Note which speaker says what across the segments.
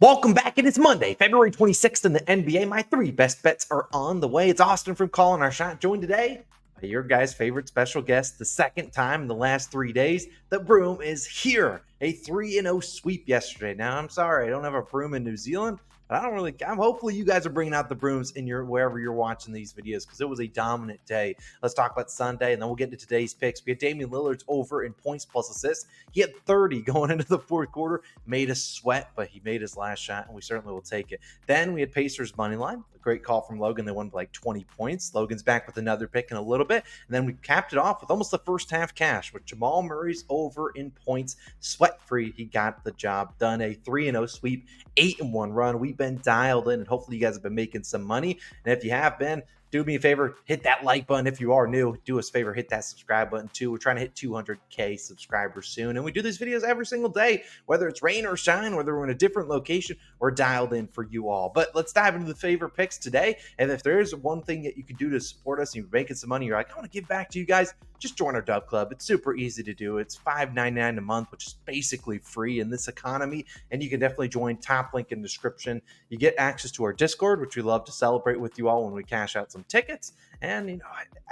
Speaker 1: Welcome back. It is Monday, February 26th in the NBA. My three best bets are on the way. It's Austin from Calling Our Shot, joined today by your guys' favorite special guest, the second time in the last 3 days. The broom is here. A 3-0 sweep yesterday. Now, I'm sorry, I don't have a broom in New Zealand, but hopefully you guys are bringing out the brooms in your wherever you're watching these videos because it was a dominant day. Let's talk about Sunday, and then we'll get into today's picks. We had Damian Lillard's over in points plus assists. He had 30 going into the fourth quarter, made us sweat, but he made his last shot, and we certainly will take it. Then we had Pacers money line. A great call from Logan. They won by like 20 points. Logan's back with another pick in a little bit, and then we capped it off with almost the first half cash with Jamal Murray's over in points. Sweat-free, he got the job done. A 3-0 sweep, 8-1 run. We've been dialed in, and hopefully you guys have been making some money. And if you have been, do me a favor, hit that like button. If you are new, do us a favor, hit that subscribe button too. We're trying to hit 200K subscribers soon. And we do these videos every single day, whether it's rain or shine, whether we're in a different location, we're dialed in for you all. But let's dive into the favorite picks today. And if there is one thing that you can do to support us and you're making some money, you're like, I want to give back to you guys, just join our DubClub. It's super easy to do. It's $5.99 a month, which is basically free in this economy. And you can definitely join. Top link in the description. You get access to our Discord, which we love to celebrate with you all when we cash out some tickets. And,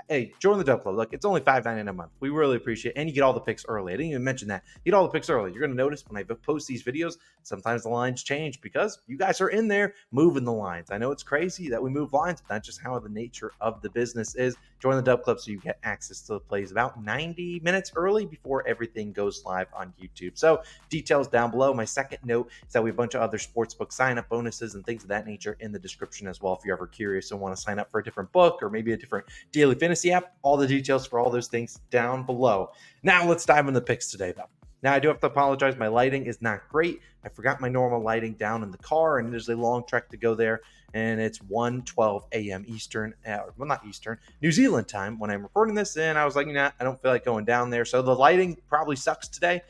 Speaker 1: hey, join the DubClub. Look, it's only $5.99 a month. We really appreciate it. And you get all the picks early. I didn't even mention that. You get all the picks early. You're going to notice when I post these videos, sometimes the lines change because you guys are in there moving the lines. I know it's crazy that we move lines, but that's just how the nature of the business is. Join the DubClub so you get access to the plays about 90 minutes early before everything goes live on YouTube. So details down below. My second note is that we have a bunch of other sportsbook sign-up bonuses and things of that nature in the description as well. If you're ever curious and want to sign up for a different book or maybe a different daily fantasy app, all the details for all those things down below. Now let's dive into the picks today, though. Now, I do have to apologize. My lighting is not great. I forgot my normal lighting down in the car, and there's a long trek to go there. And it's 1:12 a.m. Eastern, not Eastern, New Zealand time when I'm recording this. And I was like, I don't feel like going down there. So the lighting probably sucks today,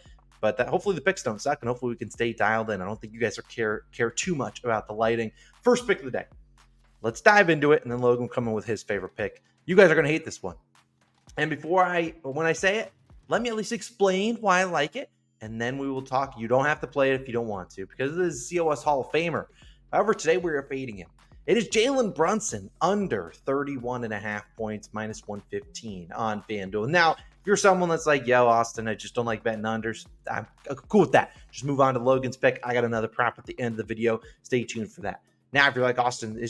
Speaker 1: but hopefully the picks don't suck, and hopefully we can stay dialed in. I don't think you guys care too much about the lighting. First pick of the day. Let's dive into it, and then Logan will come in with his favorite pick. You guys are going to hate this one. And when I say it, let me at least explain why I like it, and then we will talk. You don't have to play it if you don't want to, because this is COS Hall of Famer. However, today we are fading him. It is Jalen Brunson under 31.5 points, minus 115 on FanDuel. Now, if you're someone that's like, yo, Austin, I just don't like betting unders, I'm cool with that. Just move on to Logan's pick. I got another prop at the end of the video. Stay tuned for that. Now, if you're like, Austin,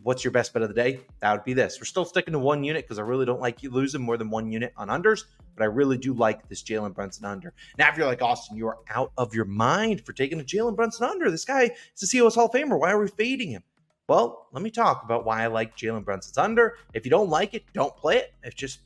Speaker 1: what's your best bet of the day? That would be this. We're still sticking to 1 unit because I really don't like you losing more than 1 unit on unders, but I really do like this Jalen Brunson under. Now, if you're like, Austin, you are out of your mind for taking a Jalen Brunson under. This guy is a COS Hall of Famer. Why are we fading him? Well, let me talk about why I like Jalen Brunson's under. If you don't like it, don't play it. It's just,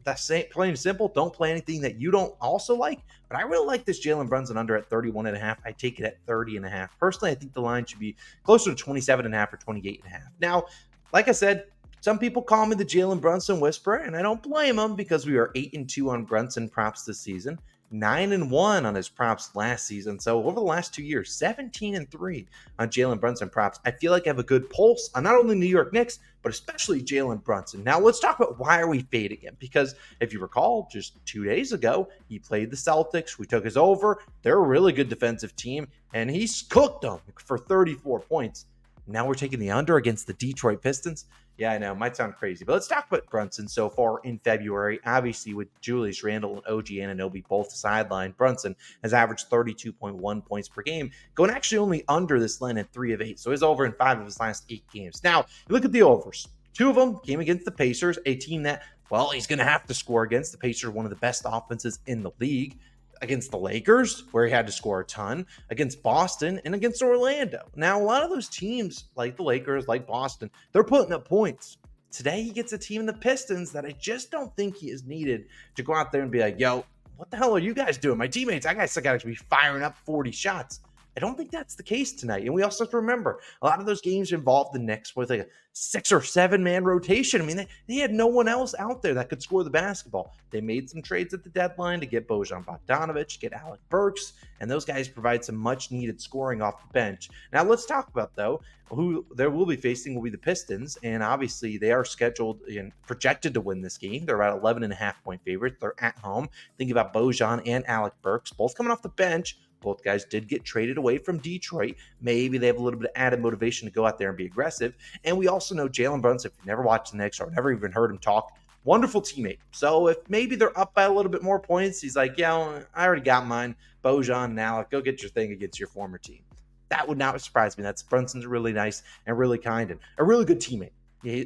Speaker 1: that's plain and simple. Don't play anything that you don't also like. But I really like this Jalen Brunson under at 31.5. I take it at 30.5. Personally, I think the line should be closer to 27.5 or 28.5. Now, like I said, some people call me the Jalen Brunson whisperer, and I don't blame them because we are 8-2 on Brunson props this season. 9-1 on his props last season. So over the last 2 years, 17-3 on Jalen Brunson props. I feel like I have a good pulse on not only New York Knicks, but especially Jalen Brunson. Now let's talk about why are we fading him? Because if you recall, just 2 days ago, he played the Celtics. We took his over. They're a really good defensive team, and he's cooked them for 34 points. Now we're taking the under against the Detroit Pistons. Yeah, I know. Might sound crazy. But let's talk about Brunson so far in February. Obviously, with Julius Randle and OG Anunoby both sidelined, Brunson has averaged 32.1 points per game, going actually only under this line at 3 of 8. So he's over in 5 of his last 8 games. Now, you look at the overs. 2 of them came against the Pacers, a team that, well, he's going to have to score against. The Pacers are one of the best offenses in the league. Against the Lakers, where he had to score a ton, against Boston, and against Orlando. Now, a lot of those teams, like the Lakers, like Boston, they're putting up points. Today, he gets a team in the Pistons that I just don't think he is needed to go out there and be like, yo, what the hell are you guys doing? My teammates, I got to be firing up 40 shots. I don't think that's the case tonight. And we also have to remember, a lot of those games involved the Knicks with like a 6 or 7 man rotation. I mean, they had no one else out there that could score the basketball. They made some trades at the deadline to get Bojan Bogdanovic, get Alec Burks, and those guys provide some much needed scoring off the bench. Now let's talk about, though, who they will be facing will be the Pistons, and obviously they are scheduled and projected to win this game. They're about 11.5 point favorites. They're at home. Think about Bojan and Alec Burks, both coming off the bench. Both guys did get traded away from Detroit. Maybe they have a little bit of added motivation to go out there and be aggressive. And we also know Jalen Brunson, if you've never watched the Knicks or never even heard him talk, wonderful teammate. So if maybe they're up by a little bit more points, he's like, yeah, I already got mine. Bojan and Alec, go get your thing against your former team. That would not surprise me. Brunson's really nice and really kind and a really good teammate.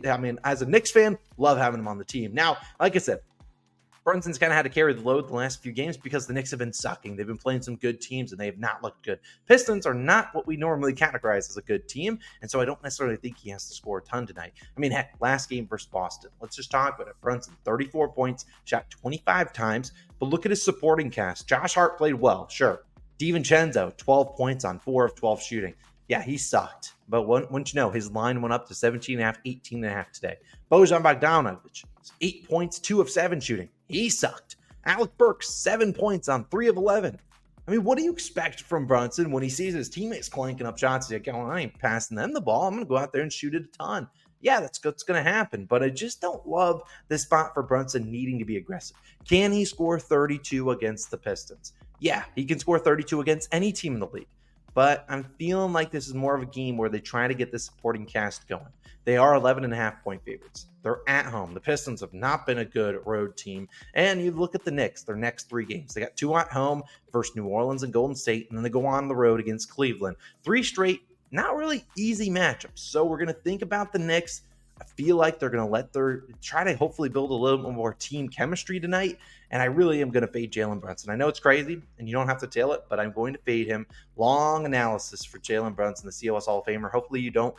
Speaker 1: I mean, as a Knicks fan, love having him on the team. Now, like I said, Brunson's kind of had to carry the load the last few games because the Knicks have been sucking. They've been playing some good teams, and they have not looked good. Pistons are not what we normally categorize as a good team, and so I don't necessarily think he has to score a ton tonight. I mean, heck, last game versus Boston. Let's just talk about it. Brunson, 34 points, shot 25 times, but look at his supporting cast. Josh Hart played well, sure. DiVincenzo, 12 points on 4 of 12 shooting. Yeah, he sucked. But once you know, his line went up to 17.5, 18.5 today. Bojan Bogdanovic, 8 points, 2 of 7 shooting. He sucked. Alec Burks, 7 points on 3 of 11. I mean, what do you expect from Brunson when he sees his teammates clanking up shots? He's like, oh, I ain't passing them the ball. I'm going to go out there and shoot it a ton. Yeah, that's what's going to happen. But I just don't love this spot for Brunson needing to be aggressive. Can he score 32 against the Pistons? Yeah, he can score 32 against any team in the league. But I'm feeling like this is more of a game where they try to get the supporting cast going. They are 11.5-point favorites. They're at home. The Pistons have not been a good road team. And you look at the Knicks, their next 3 games. They got 2 at home versus New Orleans and Golden State, and then they go on the road against Cleveland. 3 straight, not really easy matchups. So we're going to think about the Knicks. I feel like they're going to try to hopefully build a little bit more team chemistry tonight. And I really am going to fade Jalen Brunson. I know it's crazy and you don't have to tail it, but I'm going to fade him. Long analysis for Jalen Brunson, the COS Hall of Famer. Hopefully you don't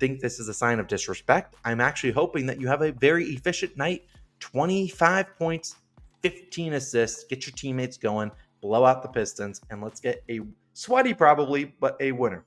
Speaker 1: think this is a sign of disrespect. I'm actually hoping that you have a very efficient night. 25 points, 15 assists. Get your teammates going. Blow out the Pistons. And let's get a sweaty probably, but a winner.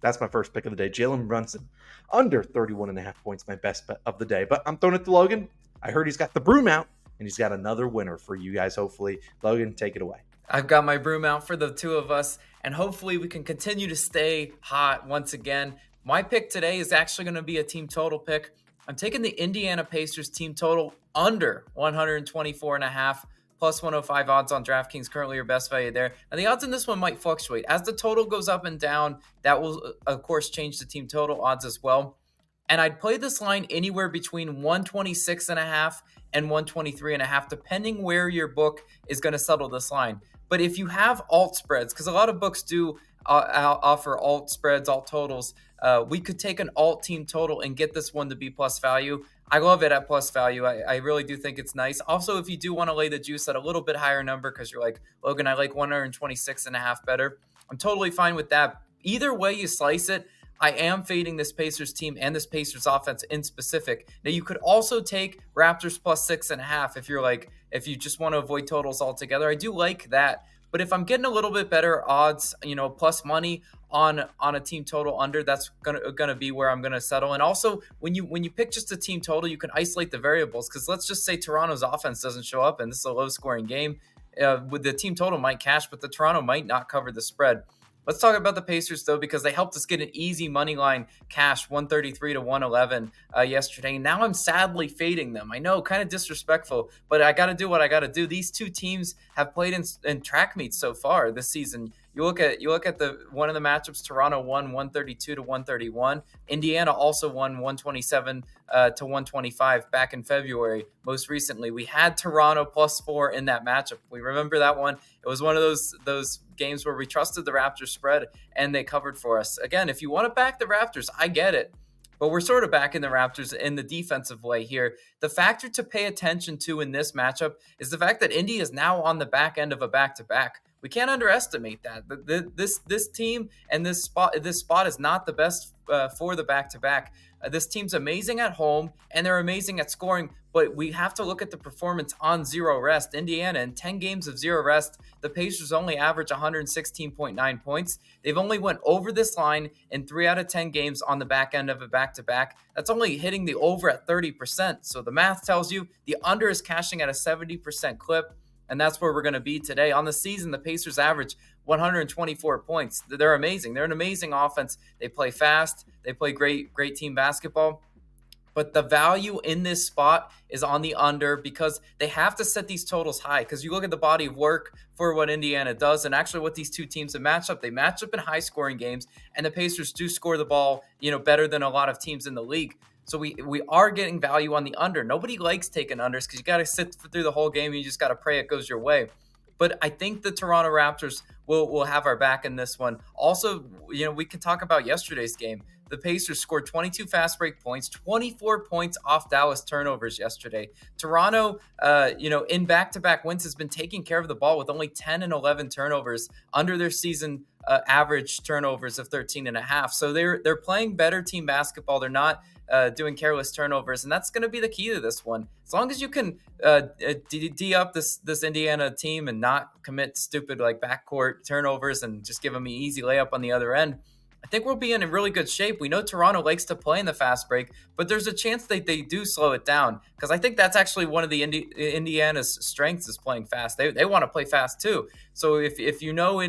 Speaker 1: That's my first pick of the day. Jalen Brunson, under 31.5 points, my best bet of the day. But I'm throwing it to Logan. I heard he's got the broom out, and he's got another winner for you guys, hopefully. Logan, take it away.
Speaker 2: I've got my broom out for the two of us, and hopefully we can continue to stay hot once again. My pick today is actually going to be a team total pick. I'm taking the Indiana Pacers team total under 124.5. Plus 105 odds on DraftKings, currently your best value there. And the odds in this one might fluctuate. As the total goes up and down, that will, of course, change the team total odds as well. And I'd play this line anywhere between 126.5 and 123.5, depending where your book is going to settle this line. But if you have alt spreads, because a lot of books do offer alt spreads, alt totals, we could take an alt team total and get this one to be plus value. I love it at plus value. I really do think it's nice. Also, if you do want to lay the juice at a little bit higher number because you're like, Logan, I like 126.5 better, I'm totally fine with that. Either way you slice it, I am fading this Pacers team and this Pacers offense in specific. Now, you could also take Raptors plus 6.5 if you just want to avoid totals altogether. I do like that. But if I'm getting a little bit better odds, plus money on a team total under, that's gonna be where I'm gonna settle. And also, when you pick just a team total, you can isolate the variables. Because let's just say Toronto's offense doesn't show up, and this is a low-scoring game. With the team total might cash, but the Toronto might not cover the spread. Let's talk about the Pacers, though, because they helped us get an easy money line cash, 133 to 111 yesterday. And now I'm sadly fading them. I know, kind of disrespectful, but I got to do what I got to do. These two teams have played in track meets so far this season. You look at the one of the matchups. Toronto won 132 to 131. Indiana also won 127 to 125 back in February. Most recently, we had Toronto +4 in that matchup. We remember that one. It was one of those games where we trusted the Raptors spread and they covered for us. Again, if you want to back the Raptors, I get it. But we're sort of backing the Raptors in the defensive way here. The factor to pay attention to in this matchup is the fact that Indy is now on the back end of a back-to-back. We can't underestimate that. This team and this spot is not the best for the back-to-back. This team's amazing at home, and they're amazing at scoring, but we have to look at the performance on zero rest. Indiana, in 10 games of zero rest, the Pacers only average 116.9 points. They've only went over this line in 3 out of 10 games on the back end of a back-to-back. That's only hitting the over at 30%. So the math tells you the under is cashing at a 70% clip. And that's where we're going to be today. On the season, the Pacers average 124 points. They're amazing. They're an amazing offense. They play fast. They play great team basketball. But the value in this spot is on the under because they have to set these totals high. Because you look at the body of work for what Indiana does, and actually what these two teams have matched up. They match up in high scoring games, and the Pacers do score the ball, better than a lot of teams in the league. So we are getting value on the under. Nobody likes taking unders because you got to sit through the whole game and you just got to pray it goes your way. But I think the Toronto Raptors will have our back in this one. Also, we can talk about yesterday's game. The Pacers scored 22 fast break points, 24 points off Dallas turnovers yesterday. Toronto, in back-to-back wins has been taking care of the ball with only 10 and 11 turnovers under their season average turnovers of 13.5. So they're playing better team basketball. They're not doing careless turnovers, and that's going to be the key to this one. As long as you can D up this Indiana team and not commit stupid backcourt turnovers and just give them an easy layup on the other end, I think we'll be in really good shape. We know Toronto likes to play in the fast break, but there's a chance that they do slow it down because I think that's actually one of the Indiana's strengths is playing fast. They want to play fast too. So if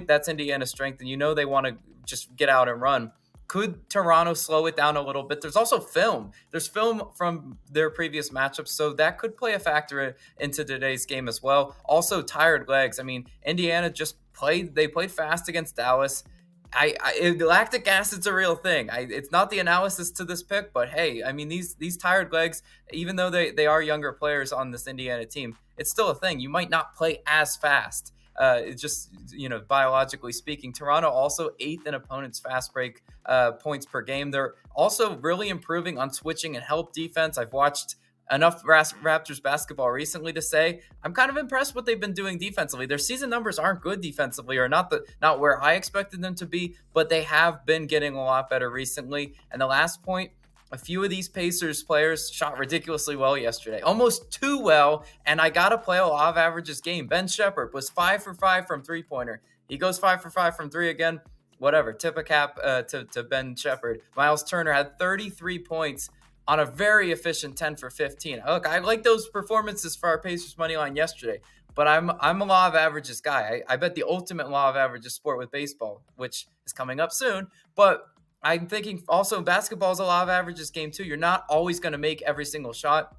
Speaker 2: that's Indiana's strength and they want to just get out and run, could Toronto slow it down a little bit? There's also film. There's film from their previous matchups, so that could play a factor into today's game as well. Also, tired legs. I mean, Indiana just played. They played fast against Dallas. Lactic acid's a real thing. It's not the analysis to this pick, but hey, I mean these tired legs, even though they are younger players on this Indiana team, it's still a thing. You might not play as fast. It's just biologically speaking. Toronto also 8th in opponents' fast break points per game. They're also really improving on switching and help defense. I've watched enough Raptors basketball recently to say I'm kind of impressed what they've been doing defensively. Their season numbers aren't good defensively, or not where I expected them to be, but they have been getting a lot better recently. And the last point, a few of these Pacers players shot ridiculously well yesterday, almost too well, and I got to play a law of averages game. Ben Shepherd was 5 for 5 from three-pointer. He goes 5 for 5 from three again. Whatever, tip a cap to Ben Shepherd. Miles Turner had 33 points on a very efficient 10 for 15. Look, I like those performances for our Pacers money line yesterday, but I'm a law of averages guy. I bet the ultimate law of averages sport with baseball, which is coming up soon, but I'm thinking also basketball is a law of averages game too. You're not always going to make every single shot.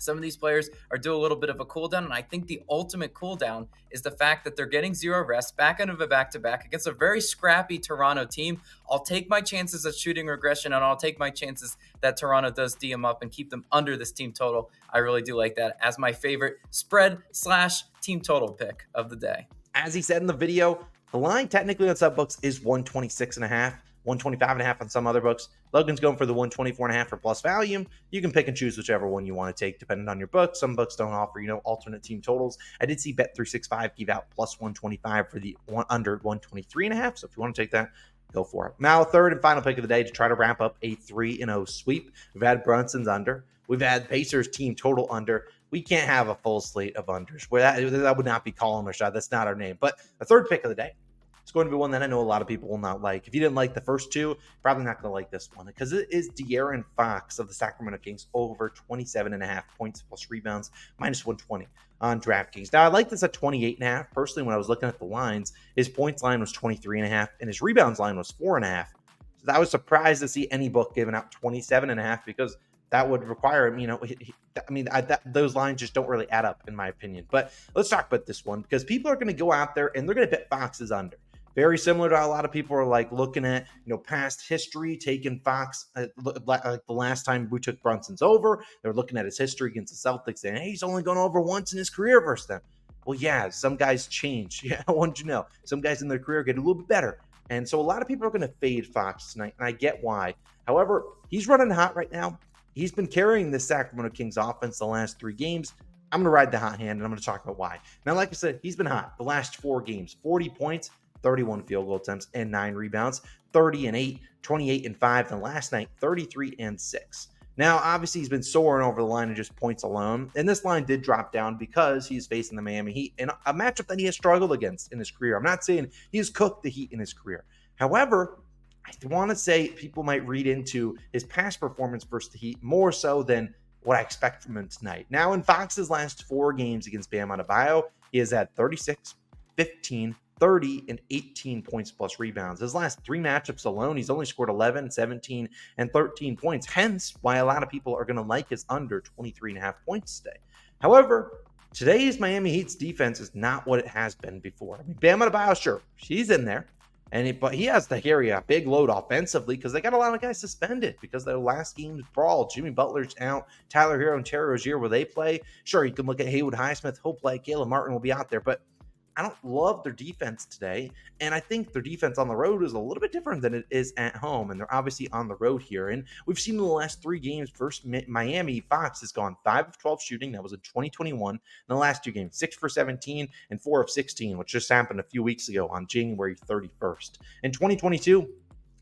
Speaker 2: Some of these players are doing a little bit of a cool down, and I think the ultimate cool down is the fact that they're getting zero rest back end of a back-to-back against a very scrappy Toronto team. I'll take my chances at shooting regression, and I'll take my chances that Toronto does D them up and keep them under this team total. I really do like that as my favorite spread/team total pick of the day.
Speaker 1: As he said in the video, the line technically on some books is 126.5. 125.5 on some other books. Logan's going for the 124.5 for plus value. You can pick and choose whichever one you want to take depending on your book. Some books don't offer, alternate team totals. I did see Bet365 give out plus 125 for the under 123.5. So if you want to take that, go for it. Now, third and final pick of the day to try to wrap up a 3-0 sweep. We've had Brunson's under. We've had Pacers team total under. We can't have a full slate of unders. That would not be calling our shot. That's not our name. But the third pick of the day, it's going to be one that I know a lot of people will not like. If you didn't like the first two, probably not going to like this one because it is De'Aaron Fox of the Sacramento Kings over 27.5 points plus rebounds, minus 120 on DraftKings. Now, I like this at 28.5. Personally, when I was looking at the lines, his points line was 23.5 and his rebounds line was 4.5. So I was surprised to see any book giving out 27.5 because that would require him, those lines just don't really add up in my opinion. But let's talk about this one because people are going to go out there and they're going to bet Fox's under. Very similar to how a lot of people are looking at, past history, taking Fox the last time we took Brunson's over. They're looking at his history against the Celtics saying, hey, he's only gone over once in his career versus them. Well, yeah, some guys change. Yeah, I want you to know. Some guys in their career get a little bit better. And so a lot of people are going to fade Fox tonight, and I get why. However, he's running hot right now. He's been carrying the Sacramento Kings offense the last 3 games. I'm going to ride the hot hand, and I'm going to talk about why. Now, like I said, he's been hot the last 4 games. 40 points, 31 field goal attempts, and 9 rebounds. 30-8, 28-5. And last night, 33-6. Now, obviously, he's been soaring over the line in just points alone. And this line did drop down because he's facing the Miami Heat in a matchup that he has struggled against in his career. I'm not saying he's cooked the Heat in his career. However, I want to say people might read into his past performance versus the Heat more so than what I expect from him tonight. Now, in Fox's last 4 games against Bam Adebayo, he has had 36, 15, 30 and 18 points plus rebounds. His last 3 matchups alone, he's only scored 11, 17, and 13 points. Hence why a lot of people are going to like his under 23.5 points today. However, today's Miami Heat's defense is not what it has been before. I mean, Bam Adebayo, sure, she's in there. But he has to carry a big load offensively because they got a lot of guys suspended because their last game's brawl. Jimmy Butler's out. Tyler Hero and Terry Rozier, will they play? Sure, you can look at Haywood Highsmith. He'll play. Caleb Martin will be out there. But I don't love their defense today. And I think their defense on the road is a little bit different than it is at home. And they're obviously on the road here. And we've seen in the last 3 games, first Miami, Fox has gone 5 of 12 shooting. That was in 2021. In the last 2 games, 6 for 17 and 4 of 16, which just happened a few weeks ago on January 31st. In 2022,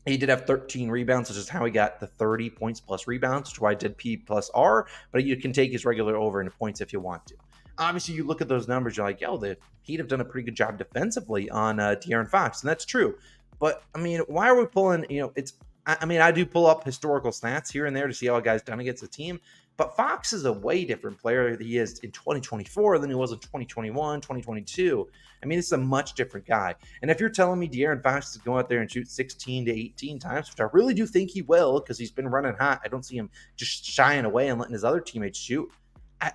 Speaker 1: he did have 13 rebounds, which is how he got the 30 points plus rebounds, which is why I did P plus R. But you can take his regular over into points if you want to. Obviously, you look at those numbers, you're like, yo, the Heat have done a pretty good job defensively on De'Aaron Fox, and that's true. But, I mean, why are we pulling, I do pull up historical stats here and there to see how a guy's done against a team, but Fox is a way different player than he is in 2024 than he was in 2021, 2022. I mean, it's a much different guy. And if you're telling me De'Aaron Fox is going out there and shoot 16 to 18 times, which I really do think he will because he's been running hot, I don't see him just shying away and letting his other teammates shoot.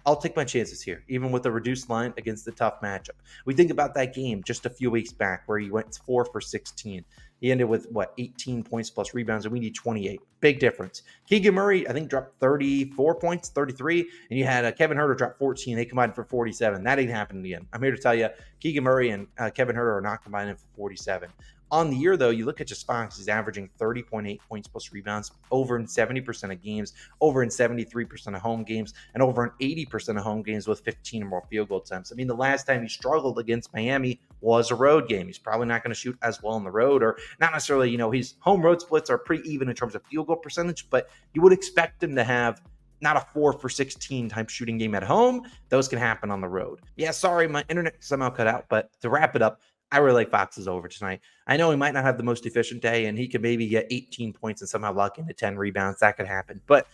Speaker 1: I'll take my chances here, even with a reduced line against the tough matchup. We think about that game just a few weeks back where he went 4 for 16. He ended with, 18 points plus rebounds, and we need 28. Big difference. Keegan Murray, I think, dropped 34 points, 33, and you had Kevin Huerter drop 14. They combined for 47. That ain't happening again. I'm here to tell you, Keegan Murray and Kevin Huerter are not combining for 47. On the year, though, you look at just Fox, he's averaging 30.8 points plus rebounds, over in 70% of games, over in 73% of home games, and over in 80% of home games with 15 or more field goal attempts. I mean, the last time he struggled against Miami was a road game. He's probably not going to shoot as well on the road, or not necessarily, his home road splits are pretty even in terms of field goal percentage, but you would expect him to have not a 4 for 16 type shooting game at home. Those can happen on the road. Yeah, sorry, my internet somehow cut out, but to wrap it up, I really like Fox's over tonight. I know he might not have the most efficient day, and he could maybe get 18 points and somehow luck into 10 rebounds. That could happen. But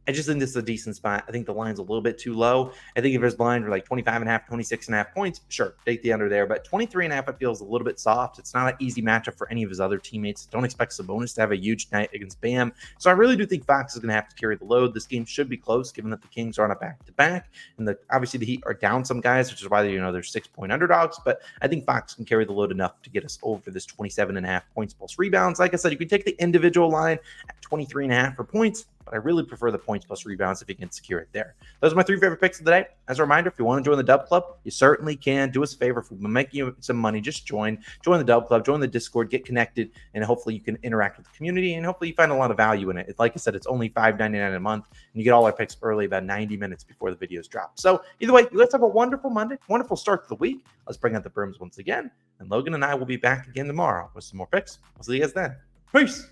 Speaker 1: I just think this is a decent spot. I think the line's a little bit too low. I think if his line were like 25.5, 26.5 points, sure, take the under there. But 23.5, it feels a little bit soft. It's not an easy matchup for any of his other teammates. Don't expect Sabonis to have a huge night against Bam. So I really do think Fox is going to have to carry the load. This game should be close, given that the Kings are on a back-to-back. And obviously the Heat are down some guys, which is why they're 6-point underdogs. But I think Fox can carry the load enough to get us over this 27.5 points plus rebounds. Like I said, you can take the individual line at 23.5 for points, but I really prefer the points plus rebounds if you can secure it there. Those are my 3 favorite picks of the day. As a reminder, if you want to join the Dub Club, you certainly can. Do us a favor. If we're making you some money, just join the Dub Club, join the Discord, get connected, and hopefully you can interact with the community, and hopefully you find a lot of value in it. Like I said, it's only $5.99 a month, and you get all our picks early, about 90 minutes before the videos drop. So either way, let's have a wonderful Monday, wonderful start to the week. Let's bring out the brooms once again, and Logan and I will be back again tomorrow with some more picks. We'll see you guys then. Peace.